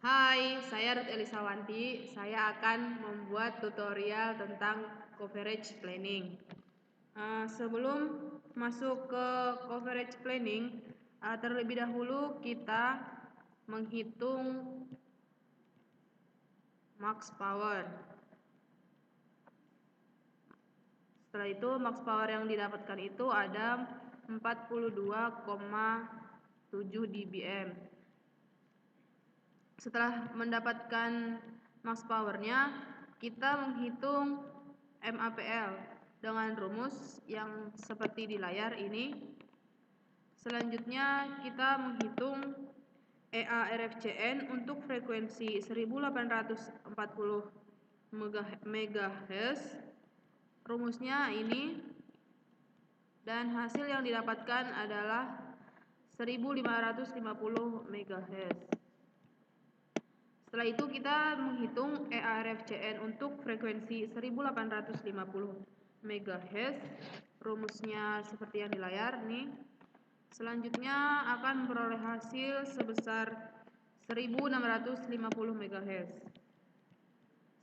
Hai, saya Ruth Elisawanti. Saya akan membuat tutorial tentang coverage planning. Sebelum masuk ke coverage planning, terlebih dahulu kita menghitung max power. Setelah itu max power yang didapatkan itu ada 42,7 dBm. Setelah mendapatkan max powernya, kita menghitung MAPL dengan rumus yang seperti di layar ini. Selanjutnya kita menghitung EARFCN untuk frekuensi 1840 MHz. Rumusnya ini, dan hasil yang didapatkan adalah 1550 MHz. Setelah itu kita menghitung EARFCN untuk frekuensi 1850 MHz. Rumusnya seperti yang di layar nih. Selanjutnya akan memperoleh hasil sebesar 1650 MHz.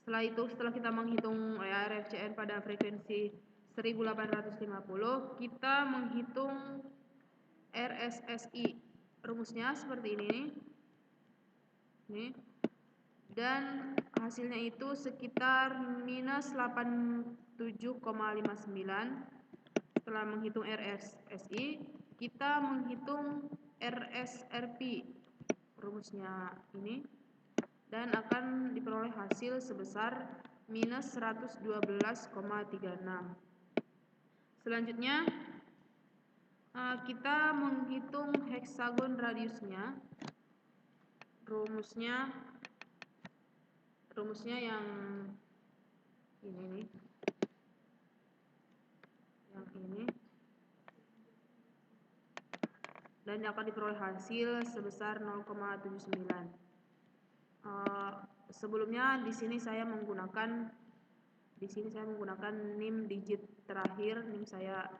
Setelah kita menghitung EARFCN pada frekuensi 1850, kita menghitung RSSI. Rumusnya seperti ini nih. Dan hasilnya itu sekitar minus 87,59. Setelah menghitung RSSI, kita menghitung RSRP, rumusnya ini, dan akan diperoleh hasil sebesar minus 112,36. Selanjutnya kita menghitung heksagon radiusnya. Rumusnya yang ini nih, yang ini, dan akan diperoleh hasil sebesar 0,79. Sebelumnya di sini saya menggunakan NIM digit terakhir, NIM saya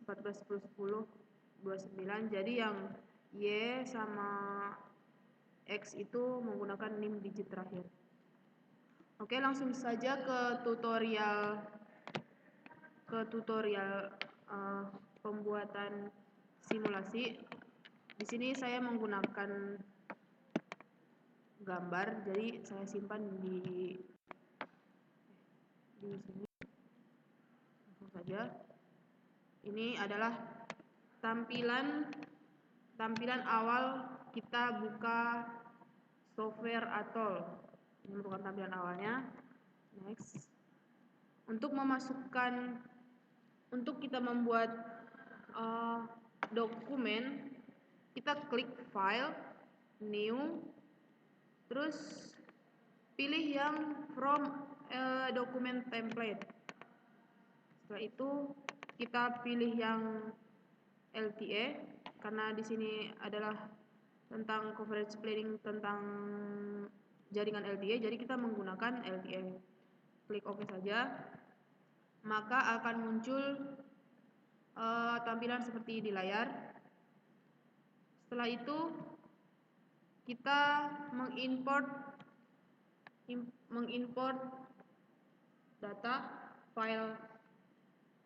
14101029. Jadi yang Y sama X itu menggunakan NIM digit terakhir. Oke, langsung saja ke tutorial pembuatan simulasi. Di sini saya menggunakan gambar, jadi saya simpan di sini. Langsung saja. Ini adalah tampilan awal kita buka software Atoll. Ini merupakan tampilan awalnya. Next. Untuk kita membuat dokumen, kita klik file, new, terus pilih yang from document template. Setelah itu kita pilih yang LTA, karena di sini adalah tentang coverage planning tentang jaringan LTA, jadi kita menggunakan LTA. Klik OK saja, maka akan muncul tampilan seperti di layar. Setelah itu kita mengimport data file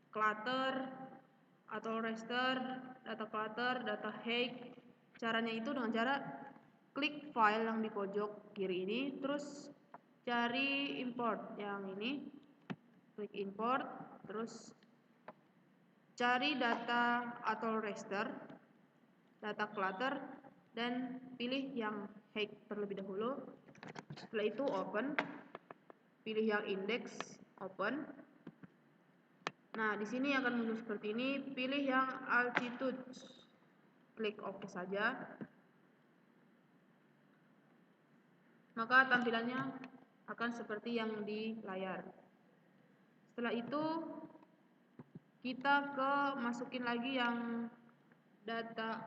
clutter atau raster, data clutter, data height. Caranya itu dengan cara klik file yang di pojok kiri ini, terus cari import yang ini, klik import, terus cari data atau raster, data clutter, dan pilih yang height terlebih dahulu. Setelah itu open, pilih yang index, open. Nah, di sini akan muncul seperti ini. Pilih yang altitude, klik OK saja. Maka tampilannya akan seperti yang di layar. Setelah itu kita masukin lagi yang data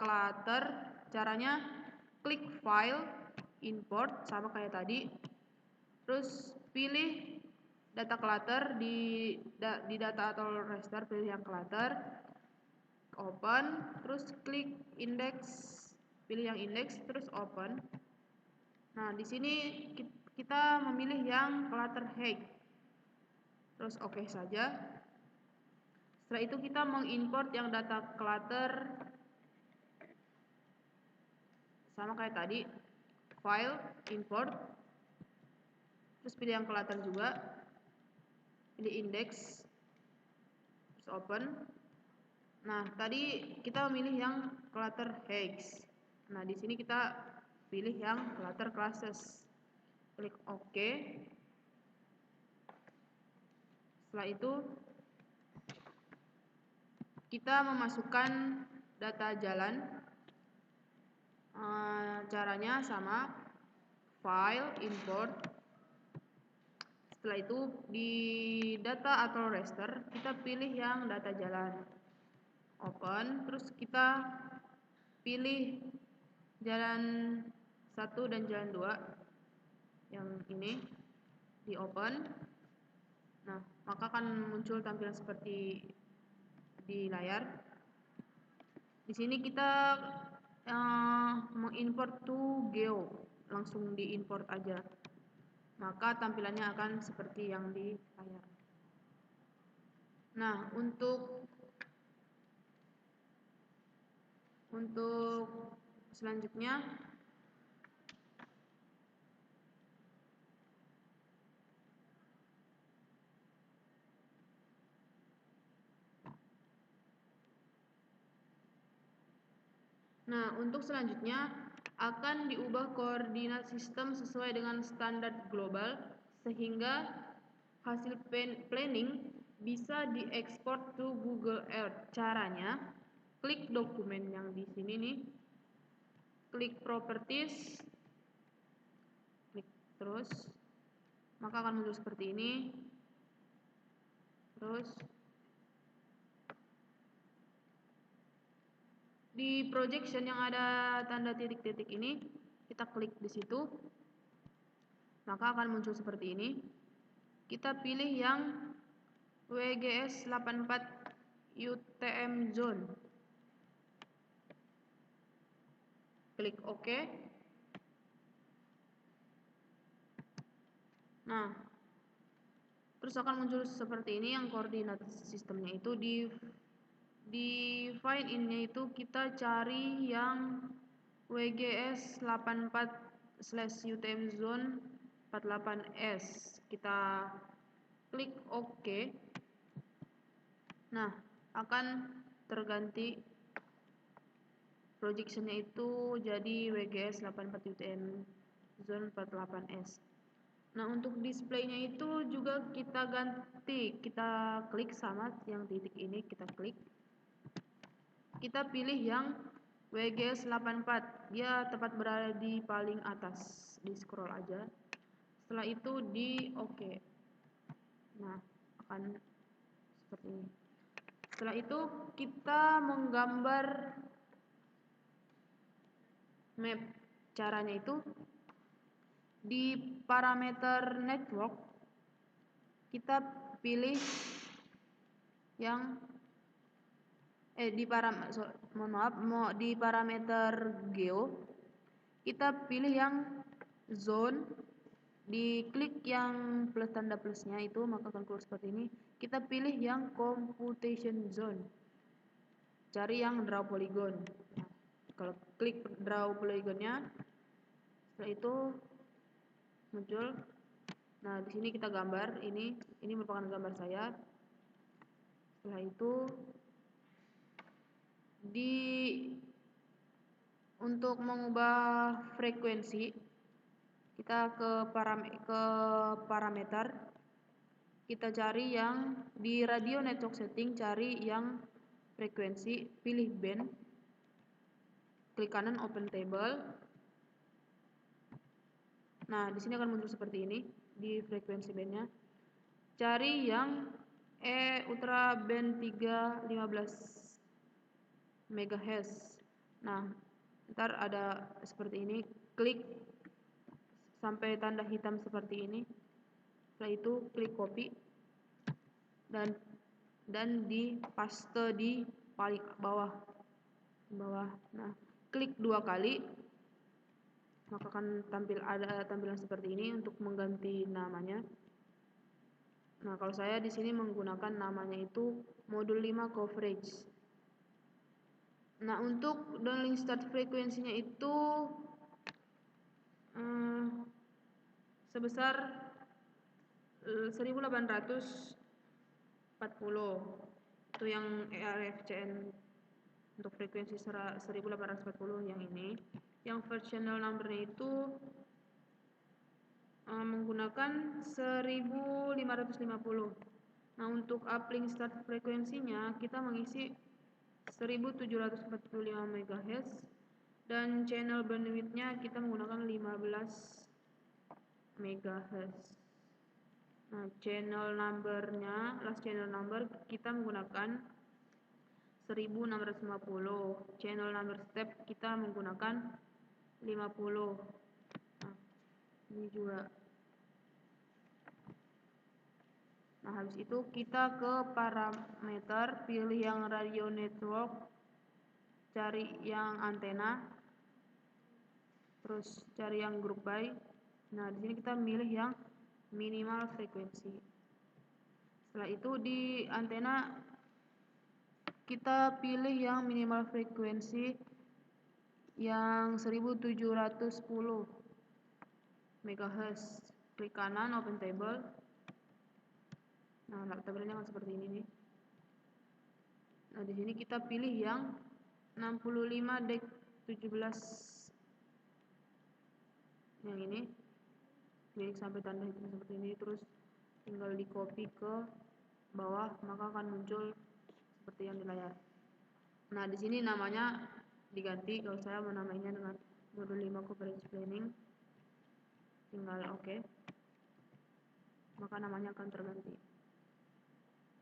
clutter. Caranya klik file, import sama kayak tadi. Terus pilih data clutter di data atau raster, pilih yang clutter, open, terus klik index, pilih yang index, terus open. Nah, di sini kita memilih yang clutter height. Terus oke saja. Setelah itu kita mengimport yang data clutter sama kayak tadi, file, import, terus pilih yang clutter juga, pilih index, terus open. Nah, tadi kita memilih yang clutter hex. Nah, di sini kita pilih yang clutter classes. Klik OK. Setelah itu kita memasukkan data jalan. Caranya sama, file, import. Setelah itu di data atau raster kita pilih yang data jalan, open. Terus kita pilih jalan 1 dan jalan 2 yang ini, di open. Nah, maka akan muncul tampilan seperti di layar. Di sini kita mengimport to geo, langsung diimport aja, maka tampilannya akan seperti yang di layar. Nah, untuk selanjutnya akan diubah koordinat sistem sesuai dengan standar global sehingga hasil planning bisa diekspor to Google Earth. Caranya, klik dokumen yang di sini nih, klik properties, klik terus, maka akan muncul seperti ini. Terus di projection yang ada tanda titik-titik ini, kita klik di situ, maka akan muncul seperti ini. Kita pilih yang WGS 84 UTM Zone. Klik OK. Nah, terus akan muncul seperti ini, yang koordinat sistemnya itu di file ini itu kita cari yang WGS 84/UTM Zone 48S. Kita klik OK. Nah, akan terganti projectionnya itu jadi WGS 84 UTM Zone 48S. Nah, untuk displaynya itu juga kita ganti, kita klik sama yang titik ini, kita klik, kita pilih yang WGS 84, dia tepat berada di paling atas, di scroll aja. Setelah itu di OK. Nah, akan seperti ini. Setelah itu kita menggambar map. Caranya itu di parameter network kita pilih yang di parameter geo kita pilih yang zone, diklik yang plus tanda plusnya itu, maka akan keluar seperti ini. Kita pilih yang computation zone, cari yang draw polygon. Nah, kalau klik draw polygonnya, setelah itu muncul. Nah, di sini kita gambar ini merupakan gambar saya. Setelah itu untuk mengubah frekuensi kita ke parameter, kita cari yang di radio network setting, cari yang frekuensi, pilih band, klik kanan open table. Nah, di sini akan muncul seperti ini di frekuensi bandnya. Cari yang ultra band 315 MHz. Nah, ntar ada seperti ini, klik sampai tanda hitam seperti ini. Setelah itu klik copy dan di paste di paling bawah. Nah, klik 2 kali, maka akan ada tampilan seperti ini untuk mengganti namanya. Nah, kalau saya di sini menggunakan namanya itu modul 5 coverage. Nah, untuk downlink start frekuensinya itu sebesar 1840. Itu yang ERFCN untuk frekuensi 1840 yang ini. Yang versional numbernya itu menggunakan 1550. Nah, untuk uplink start frekuensinya kita mengisi 1745 MHz dan channel bandwidthnya kita menggunakan 15 MHz. Nah, channel numbernya, last channel number kita menggunakan 1650. Channel number step kita menggunakan 50. Nah, ini juga. Nah, habis itu kita ke parameter, pilih yang radio network, cari yang antena, terus cari yang group by. Nah, di sini kita milih yang minimal frekuensi. Setelah itu di antena kita pilih yang minimal frekuensi yang 1710 MHz. Klik kanan, open table. Nah, tabelnya akan seperti ini nih. Nah, di sini kita pilih yang 65-17 yang ini. Klik sampai tanda hitam seperti ini, terus tinggal di copy ke bawah, maka akan muncul seperti yang di layar. Nah, di sini namanya diganti. Kalau saya menamainya dengan modul 5 coverage planning, tinggal oke. Maka namanya akan terganti.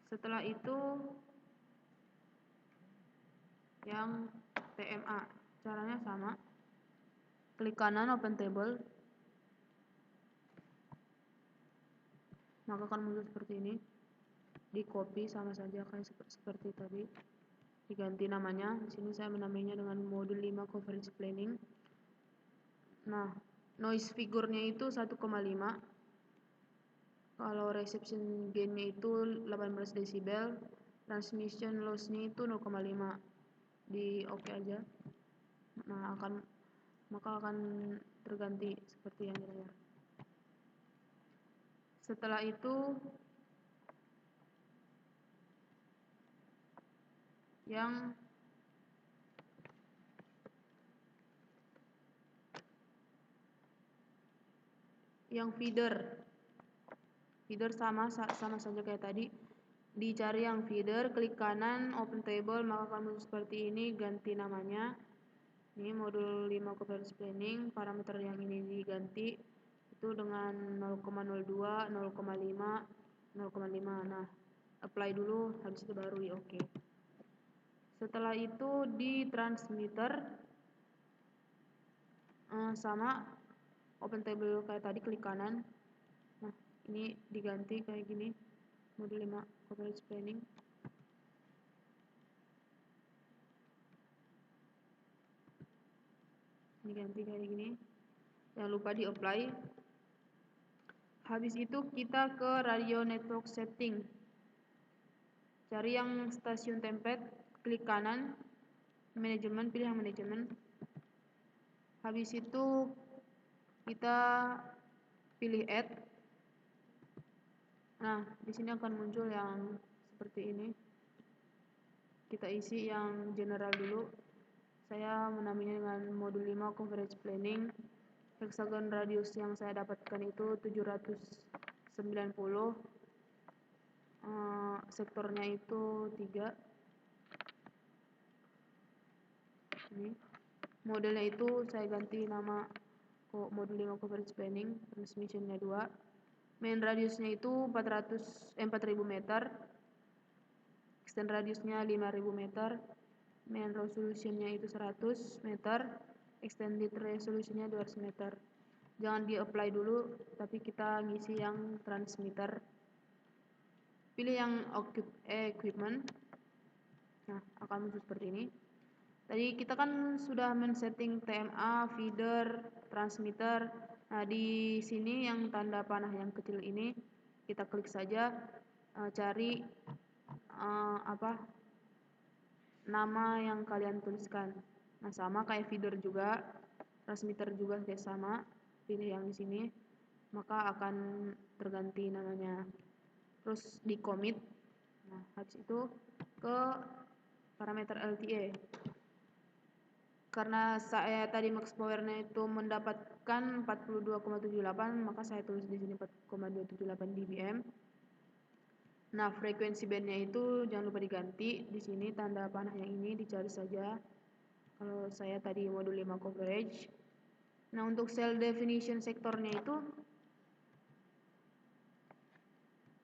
Setelah itu yang TMA, caranya sama. Klik kanan, open table. Maka akan muncul seperti ini. Di copy sama saja kayak seperti tadi. Diganti namanya. Di sini saya menamainya dengan modul 5 coverage planning. Nah, noise figure-nya itu 1,5. Kalau reception gain-nya itu 18 decibel, transmission loss-nya itu 0,5. Di oke aja. Nah, maka akan terganti seperti yang di layar. Setelah itu yang feeder sama saja kayak tadi. Dicari yang feeder, klik kanan, open table, maka akan muncul seperti ini. Ganti namanya. Ini modul 5 coverage planning. Parameter yang ini diganti itu dengan 0,02, 0,5, 0,5. Nah, apply dulu, habis itu baru di oke. Setelah itu di transmitter sama open table kayak tadi, klik kanan. Nah, ini diganti kayak gini, modul 5 coverage planning. Diganti kayak gini. Jangan lupa di apply. Habis itu kita ke radio network setting. Cari yang stasiun template, klik kanan, manajemen, pilih yang manajemen. Habis itu kita pilih add. Nah, di sini akan muncul yang seperti ini. Kita isi yang general dulu. Saya menamainya dengan modul 5 coverage planning. Hexagon radius yang saya dapatkan itu 790. Sektornya itu 3. Ini. Modelnya itu saya ganti nama modul 5 coverage planning, transmissionnya 2. Main radiusnya itu 4000 meter. Extend radiusnya 5000 meter. Main resolutionnya itu 100 meter. Extended resolutionnya 200 meter. Jangan di apply dulu, tapi kita ngisi yang transmitter. Pilih yang equipment. Nah, akan muncul seperti ini. Tadi kita kan sudah men-setting TMA, feeder, transmitter. Nah, di sini yang tanda panah yang kecil ini kita klik saja, cari nama yang kalian tuliskan. Nah, sama kayak feeder juga, transmitter juga kayak sama, pilih yang di sini, maka akan terganti namanya. Terus di commit. Nah, habis itu ke parameter LTA. Karena saya tadi max powernya itu mendapatkan 42,78, maka saya tulis di sini 4,278 dBm. Nah, frekuensi bandnya itu jangan lupa diganti. Di sini tanda panah yang ini dicari saja. Kalau saya tadi modul 5 coverage. Nah, untuk cell definition sektornya itu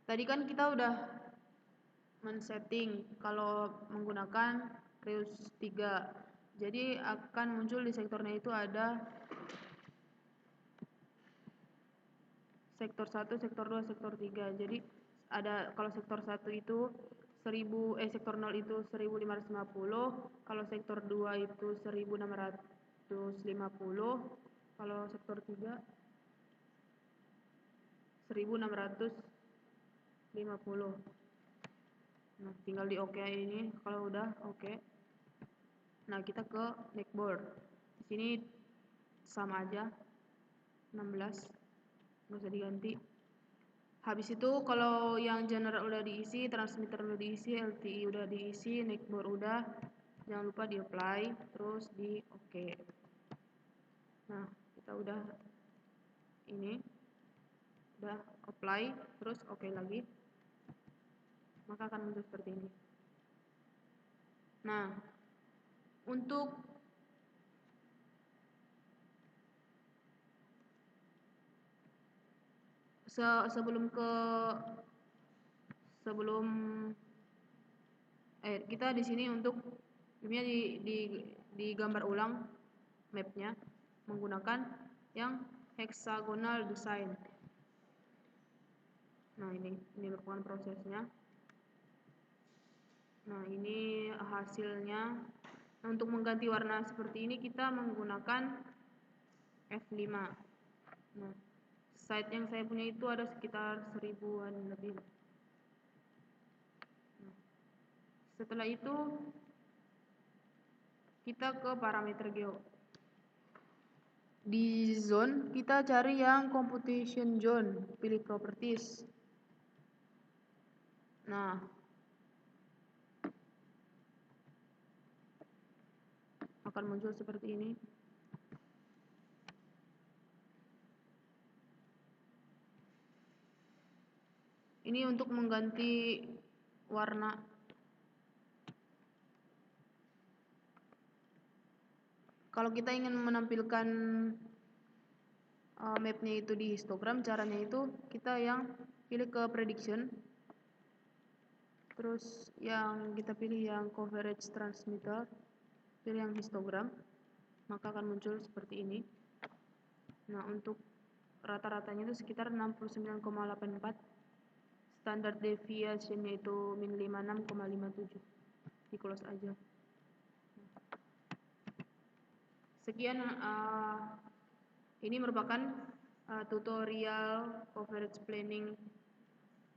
tadi kan kita udah men-setting kalau menggunakan Reus 3. Jadi akan muncul di sektornya itu ada sektor 1, sektor 2, sektor 3. Jadi ada kalau sektor 1 itu sektor 0 itu 1550, kalau sektor 2 itu 1650, kalau sektor 3 1650. Nah, tinggal di OK ini kalau udah OK. Nah, kita ke neckboard. Di sini sama aja 16. Nggak usah diganti. Habis itu kalau yang general udah diisi, transmitter udah diisi, LTE udah diisi, neckboard udah, jangan lupa di apply, terus di OK. Nah, kita udah ini, udah apply, terus OK lagi, maka akan muncul seperti ini. Nah, untuk sebelum kita di sini untuk digambar ulang mapnya menggunakan yang hexagonal design. Nah, ini merupakan prosesnya. Nah, ini hasilnya. Nah, untuk mengganti warna seperti ini kita menggunakan F5. Nah, site yang saya punya itu ada sekitar 1000-an lebih. Nah, setelah itu kita ke parameter geo. Di zone kita cari yang computation zone, pilih properties. Nah, akan muncul seperti ini. Ini untuk mengganti warna. Kalau kita ingin menampilkan mapnya itu di histogram, caranya itu kita yang pilih ke prediction, terus yang kita pilih yang coverage transmitter, pilih yang histogram, maka akan muncul seperti ini. Nah, untuk rata-ratanya itu sekitar 69,84, standar deviationnya itu min 56,57, di close aja. Sekian, ini merupakan tutorial coverage planning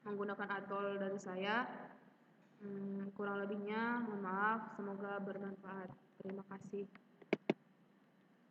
menggunakan Atoll dari saya. Kurang lebihnya mohon maaf, semoga bermanfaat. Terima kasih.